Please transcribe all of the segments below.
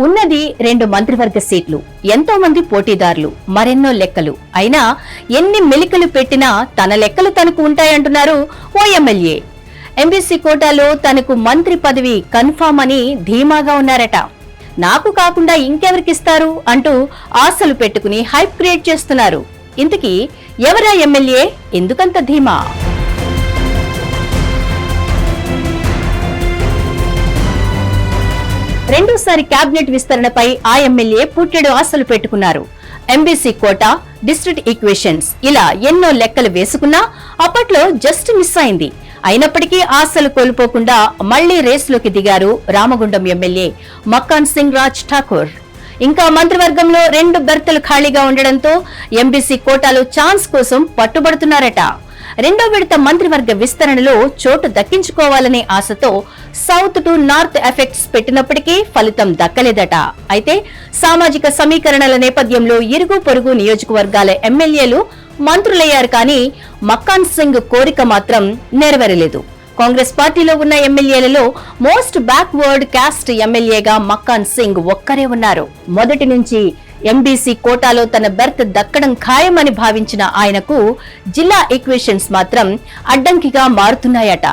ఉన్నది 2 మంత్రివర్గ సీట్లు, ఎంతో మంది పోటీదారులు, మరెన్నో లెక్కలు. అయినా ఎన్ని మెలికలు పెట్టినా తన లెక్కలు తనకు ఉంటాయంటున్నారు ఓ ఎమ్మెల్యే. ఎంబీసీ కోటాలో తనకు మంత్రి పదవి కన్ఫామ్ అని ధీమాగా ఉన్నారట. నాకు కాకుండా ఇంకెవరికిస్తారు అంటూ ఆశలు పెట్టుకుని హైప్ క్రియేట్ చేస్తున్నారు. ఇంతకీ ఎవరా ఎమ్మెల్యే? ఎందుకంత ధీమా? రెండోసారి కేబినెట్ విస్తరణపై ఆ ఎమ్మెల్యే పుట్టెడు ఆశలు పెట్టుకున్నారు. ఎంబీసీ కోటా, డిస్ట్రిక్ట్ ఈక్వేషన్స్, ఇలా ఎన్నో లెక్కలు వేసుకున్నా అప్పట్లో జస్ట్ మిస్ అయింది. అయినప్పటికీ ఆశలు కోల్పోకుండా మళ్లీ రేసులోకి దిగారు రామగుండం ఎమ్మెల్యే మక్కాన్ సింగ్ రాజ్ ఠాకూర్. ఇంకా మంత్రివర్గంలో 2 బెర్తలు ఖాళీగా ఉండడంతో ఎంబీసీ కోటాలో ఛాన్స్ కోసం పట్టుబడుతున్నారట. రెండో విడత మంత్రివర్గ విస్తరణలో చోటు దక్కించుకోవాలనే ఆశతో సౌత్ టు నార్త్ ఎఫెక్ట్స్ పెట్టినప్పటికీ ఫలితం దక్కలేదట. అయితే సామాజిక సమీకరణల నేపథ్యంలో ఇరుగు పొరుగు నియోజకవర్గాల ఎమ్మెల్యేలు మంత్రులయ్యారు. కానీ మక్కాన్ సింగ్ కోరిక మాత్రం నెరవేరలేదు. కాంగ్రెస్ పార్టీలో ఉన్న ఎమ్మెల్యేలలో మోస్ట్ బ్యాక్వర్డ్ కాస్ట్ ఎమ్మెల్యేగా మక్కాన్ సింగ్ ఒక్కరే ఉన్నారు. మొదటి నుంచి ఎంబీసీ కోటాలో తన బెర్త్ దక్కడం ఖాయమని భావించిన ఆయనకు జిల్లా ఈక్వేషన్స్ మాత్రం అడ్డంకిగా మారుతున్నాయట.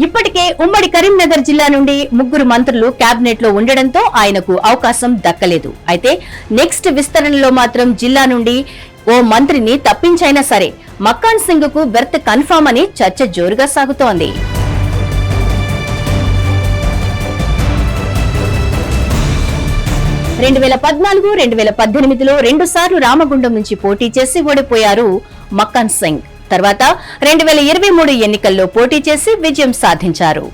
ఇప్పటికే ఉమ్మడి కరీంనగర్ జిల్లా నుండి 3 మంత్రులు కేబినెట్ లో ఉండడంతో ఆయనకు అవకాశం దక్కలేదు. అయితే నెక్స్ట్ విస్తరణలో మాత్రం జిల్లా నుండి ఓ మంత్రిని తప్పించైనా సరే మక్కాన్ సింగ్ కు బెర్త్ కన్ఫామ్ అని చర్చ జోరుగా సాగుతోంది. 2014-2018లో 2 సార్లు రామగుండం నుంచి పోటీ చేసి ఓడిపోయారు మక్కాన్ సింగ్. తర్వాత 2023 ఎన్నికల్లో పోటీ చేసి విజయం సాధించారు.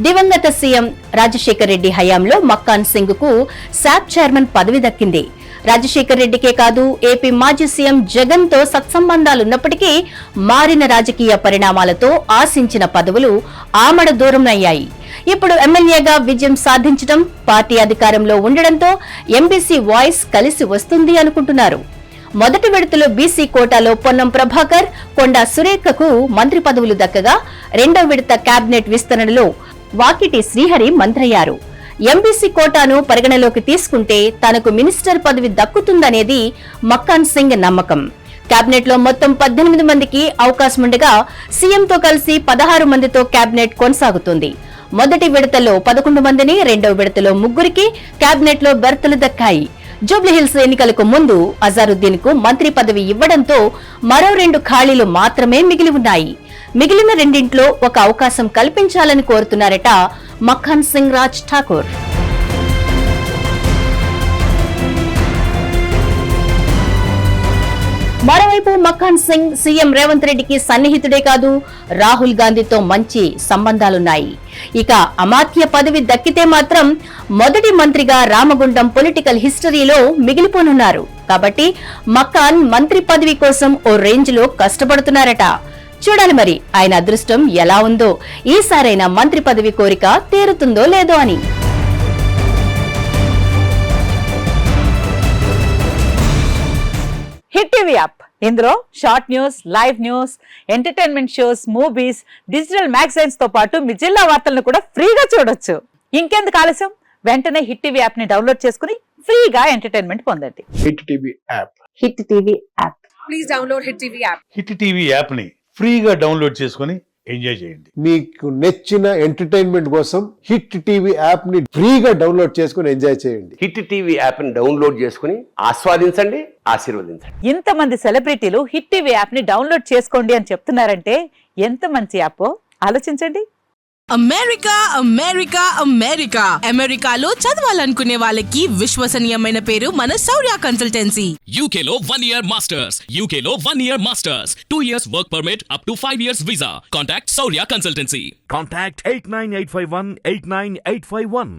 దివంగత సీఎం రాజశేఖర్ రెడ్డి హయాంలో మక్కాన్ సింగ్ కు శాప్ చైర్మన్ పదవి దక్కింది. రాజశేఖర్ రెడ్డికే కాదు, ఏపీ మాజీ సీఎం జగన్ తో సత్సంబంధాలున్నప్పటికీ మారిన రాజకీయ పరిణామాలతో ఆశించిన పదవులు ఆమడ దూరమయ్యాయి. ఇప్పుడు ఎమ్మెల్యేగా విజయం సాధించడం, పార్టీ అధికారంలో ఉండడంతో ఎంబీసీ వాయిస్ కలిసి వస్తుంది అనుకుంటున్నారు. మొదటి విడతలో బీసీ కోటాలో పొన్నం ప్రభాకర్, కొండా సురేఖకు మంత్రి పదవులు దక్కగా, రెండో విడత కేబినెట్ విస్తరణలో వాకిటి శ్రీహరి మంత్రయ్యారు. ఎంబీసీ కోటాను పరిగణలోకి తీసుకుంటే తనకు మినిస్టర్ పదవి దక్కుతుందనేది మక్కాన్ సింగ్ నమ్మకం. కేబినెట్ లో మొత్తం 18 మందికి అవకాశముండగా సీఎంతో కలిసి 16 మందితో కేబినెట్ కొనసాగుతుంది. మొదటి విడతలో 11 మందిని, రెండవ విడతలో 3కి కేబినెట్ లో బెర్తలు దక్కాయి. జూబ్లీహిల్స్ ఎన్నికలకు ముందు అజారుద్దీన్ కు మంత్రి పదవి ఇవ్వడంతో మరో 2 ఖాళీలు మాత్రమే మిగిలి ఉన్నాయి. మిగిలిన రెండింట్లో ఒక అవకాశం కల్పించాలని కోరుతున్నారట మక్కాన్ సింగ్ రాజ్ ఠాకూర్. మరోవైపు మక్కాన్ సింగ్ సీఎం రేవంత్ రెడ్డికి సన్నిహితుడే కాదు, రాహుల్ గాంధీతో మంచి సంబంధాలున్నాయి. ఇక అమాత్య పదవి దక్కితే మాత్రం మొదటి మంత్రిగా రామగుండం పొలిటికల్ హిస్టరీలో మిగిలిపోనున్నారు. కాబట్టి మక్కాన్ మంత్రి పదవి కోసం ఓ రేంజ్ లో కష్టపడుతున్నారట. చూడాలి మరి ఆయన అదృష్టం ఎలా ఉందో, ఈసారైనా మంత్రి పదవి కోరిక తీరుతుందో లేదో అని. హిట్ టీవీ యాప్, ఇందులో short news, live news, entertainment shows, movies, digital magazines తో పాటు మీ జిల్లా వార్తలను కూడా ఫ్రీగా చూడొచ్చు. ఇంకెందుకు ఆలస్యం, వెంటనే హిట్ టీవీ యాప్ ని డౌన్లోడ్ చేసుకుని ఫ్రీగా ఎంటర్టైన్మెంట్ పొందండి. Hit TV app, hit TV app, please download hit TV app. Hit TV app ని ఫ్రీగా డౌన్లోడ్ చేసుకుని ఎంజాయ్ చేయండి. మీకు నచ్చిన ఎంటర్టైన్మెంట్ కోసం హిట్ టీవీ యాప్ ని ఫ్రీగా డౌన్లోడ్ చేసుకుని ఎంజాయ్ చేయండి. హిట్ టీవీ యాప్ ని డౌన్లోడ్ చేసుకుని ఆస్వాదించండి, ఆశీర్వదించండి. ఇంతమంది సెలబ్రిటీలు హిట్ టీవీ యాప్ ని డౌన్లోడ్ చేసుకోండి అని చెప్తున్నారంటే ఎంత మంచి యాప్ ఆలోచించండి. అమెరికా అమెరికా అమెరికా అమెరికాలో చదవాలనుకునే వాళ్ళకి విశ్వసనీయమైన పేరు మన శౌర్య కన్సల్టెన్సీ. UK లో 1 year masters, UK లో 1 year masters, 2 years work permit up to 5 years visa. Contact Saurya Consultancy. Contact 89851 89851.